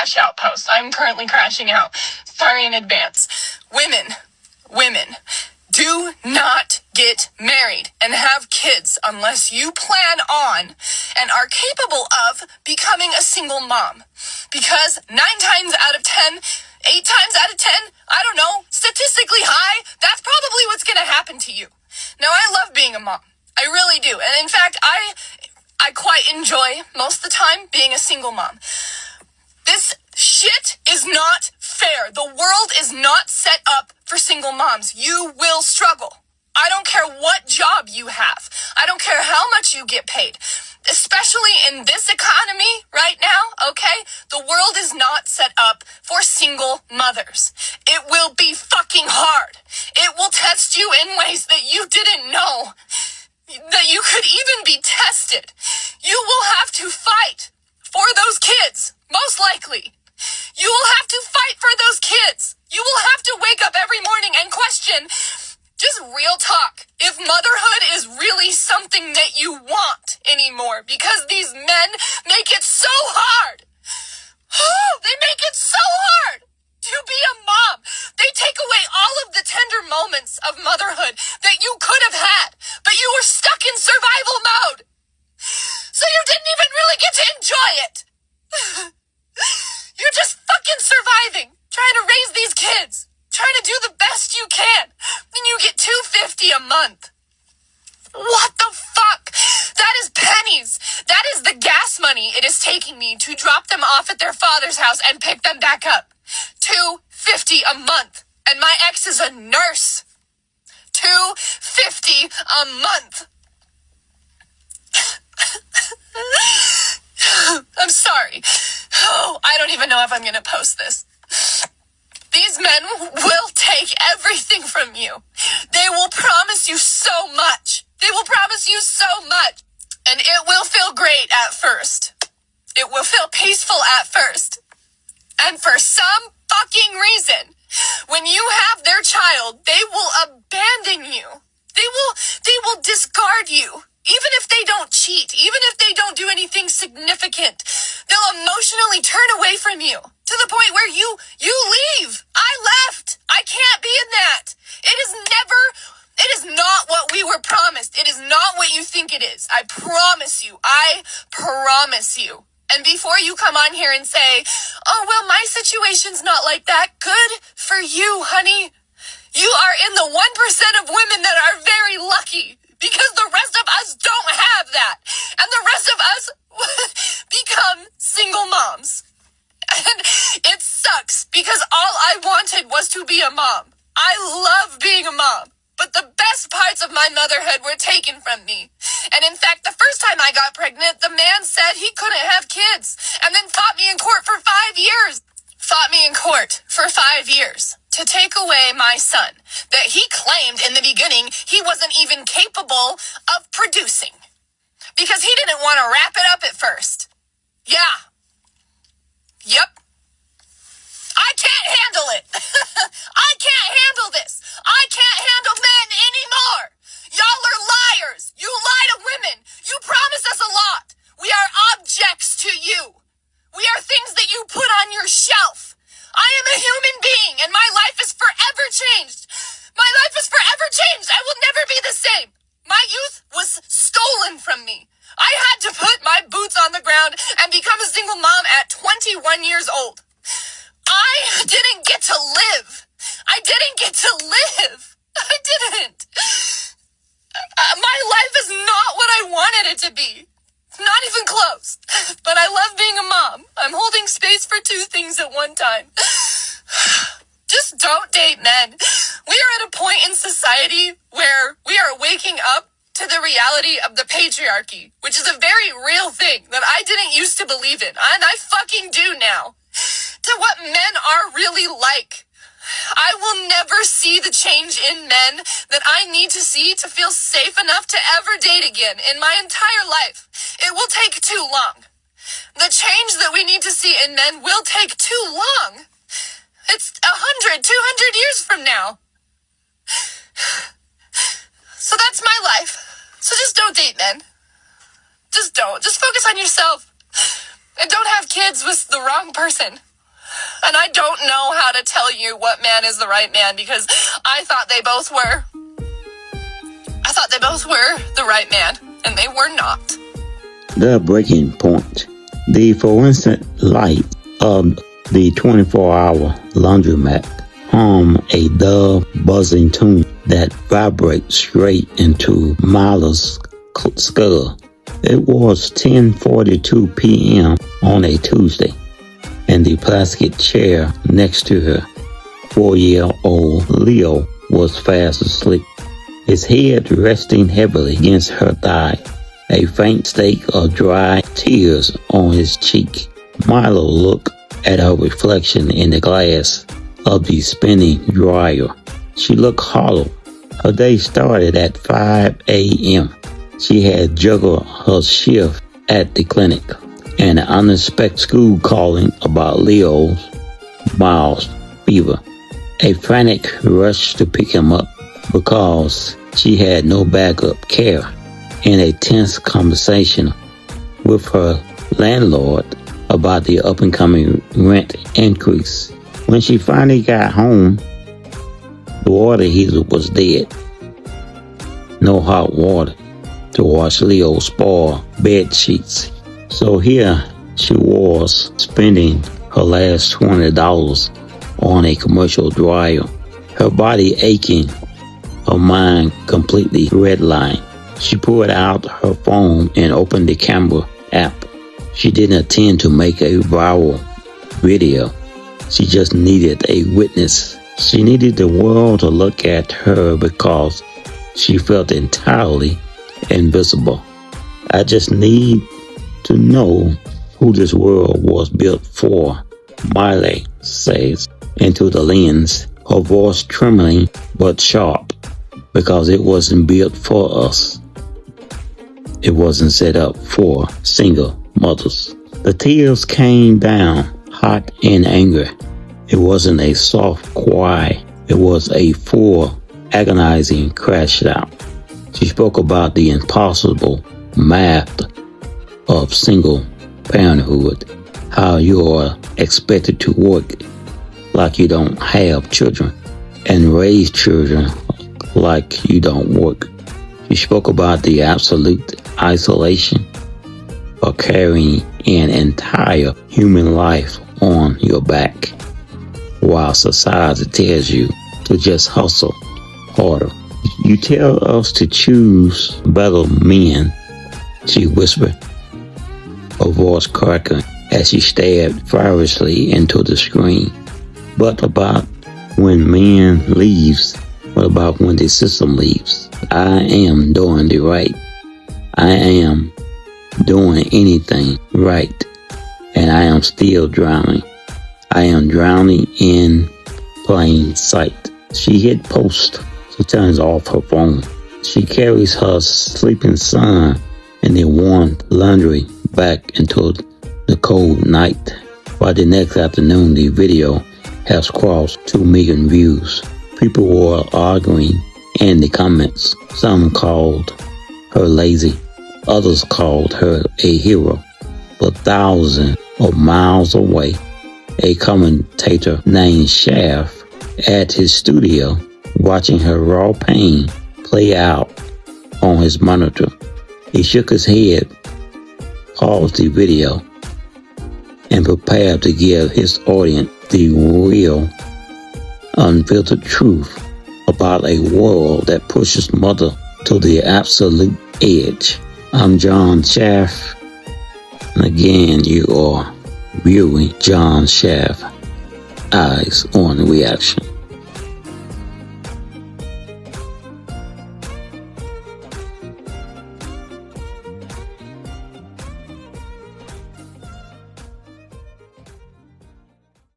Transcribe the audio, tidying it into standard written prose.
crash out post. I'm currently crashing out. Sorry in advance. Women, do not get married and have kids unless you plan on and are capable of becoming a single mom. Because 9 times out of 10, 8 times out of 10, I don't know, statistically high, that's probably what's going to happen to you. Now, I love being a mom. I really do. And in fact, I quite enjoy most of the time being a single mom. This shit is not fair. The world is not set up for single moms. You will struggle. I don't care what job you have. I don't care how much you get paid. Especially in this economy right now, okay? The world is not set up for single mothers. It will be fucking hard. It will test you in ways that you didn't know that you could even be tested. You will have to fight for those kids, most likely. You will have to fight for those kids. You will have to wake up every morning and question, just real talk, if motherhood is really something that you want anymore, because these men make it so hard. They make it so hard to be a mom. They take away all of the tender moments of motherhood that you could have had, but you were stuck in survival mode. So you didn't even really get to enjoy it. You're just fucking surviving, trying to raise these kids, trying to do the best you can. And you get $250 a month. What the fuck? That is pennies. That is the gas money it is taking me to drop them off at their father's house and pick them back up. $250 a month. And my ex is a nurse. $250 a month. I'm sorry. I don't even know if I'm going to post this. These men will take everything from you. They will promise you so much. They will promise you so much. And it will feel great at first. It will feel peaceful at first. And for some fucking reason, when you have their child, they will abandon you. They will discard you. Even if they don't cheat, even if they don't do anything significant, they'll emotionally turn away from you to the point where you leave. I left. I can't be in that. It is not what we were promised. It is not what you think it is. I promise you. I promise you. And before you come on here and say, oh, well, my situation's not like that. Good for you, honey. You are in the 1% of women that are very lucky. Because the rest of us don't have that. And the rest of us become single moms. And it sucks because all I wanted was to be a mom. I love being a mom. But the best parts of my motherhood were taken from me. And in fact, the first time I got pregnant, the man said he couldn't have kids. And then fought me in court for 5 years. Fought me in court for 5 years. To take away my son that he claimed in the beginning he wasn't even capable of producing. Because he didn't want to wrap it up at first. Yeah. Yep. I can't handle it. I can't handle this. I can't handle men anymore. Y'all are liars. You lie to women. You promise us a lot. We are objects to you. We are things that you put on your shelf. I am a human being, and my life is forever changed. My life is forever changed. I will never be the same. My youth was stolen from me. I had to put my boots on the ground and become a single mom at 21 years old. I didn't get to live. I didn't get to live. I didn't. My life is not what I wanted it to be. Not even close. But I love being a mom. I'm holding space for 2 things at one time. Just don't date men. We are at a point in society where we are waking up to the reality of the patriarchy, which is a very real thing that I didn't used to believe in, and I fucking do now. To what men are really like. I will never see the change in men that I need to see to feel safe enough to ever date again in my entire life. It will take too long. The change that we need to see in men will take too long. It's 100, 200 years from now. So that's my life. So just don't date men. Just don't. Just focus on yourself. And don't have kids with the wrong person. And I don't know how to tell you what man is the right man, because I thought they both were. I thought they both were the right man, and they were not. The breaking point. The fluorescent light of the 24-hour laundromat hum a dull, buzzing tune that vibrates straight into Mila's skull. It was 10:42 p.m. on a Tuesday, and the plastic chair next to her, 4-year-old Leo, was fast asleep, his head resting heavily against her thigh, a faint streak of dry tears on his cheek. Milo looked at her reflection in the glass of the spinning dryer. She looked hollow. Her day started at 5 a.m. She had juggled her shift at the clinic and an unexpected school calling about Leo's mild fever. A frantic rush to pick him up because she had no backup care, and a tense conversation with her landlord about the up-and-coming rent increase. When she finally got home, the water heater was dead. No hot water to wash Leo's spoiled bed sheets. So here she was, spending her last $20 on a commercial dryer, her body aching, her mind completely redlined. She pulled out her phone and opened the camera app. She didn't intend to make a viral video. She just needed a witness. She needed the world to look at her because she felt entirely invisible. I just need to know who this world was built for, Miley says into the lens, her voice trembling but sharp, because it wasn't built for us. It wasn't set up for single mothers. The tears came down, hot in anger. It wasn't a soft cry. It was a full, agonizing crash out. She spoke about the impossible math of single parenthood, how you are expected to work like you don't have children and raise children like you don't work. She spoke about the absolute isolation of carrying an entire human life on your back while society tells you to just hustle harder. You tell us to choose better men, she whispered, her voice cracking as she stared furiously into the screen. But about when men leaves, what about when the system leaves? I am doing the right. I am doing anything right, and I am still drowning. I am drowning in plain sight. She hit post. She turns off her phone. She carries her sleeping son and the warm laundry back into the cold night. By the next afternoon, the video has crossed 2 million views. People were arguing in the comments. Some called her lazy. Others called her a hero. But thousands of miles away, a commentator named Shaft at his studio, watching her raw pain play out on his monitor. He shook his head, paused the video, and prepared to give his audience the real, unfiltered truth about a world that pushes mother to the absolute edge. I'm John Shaft, and again you are viewing John Shaft Eyes on Reaction.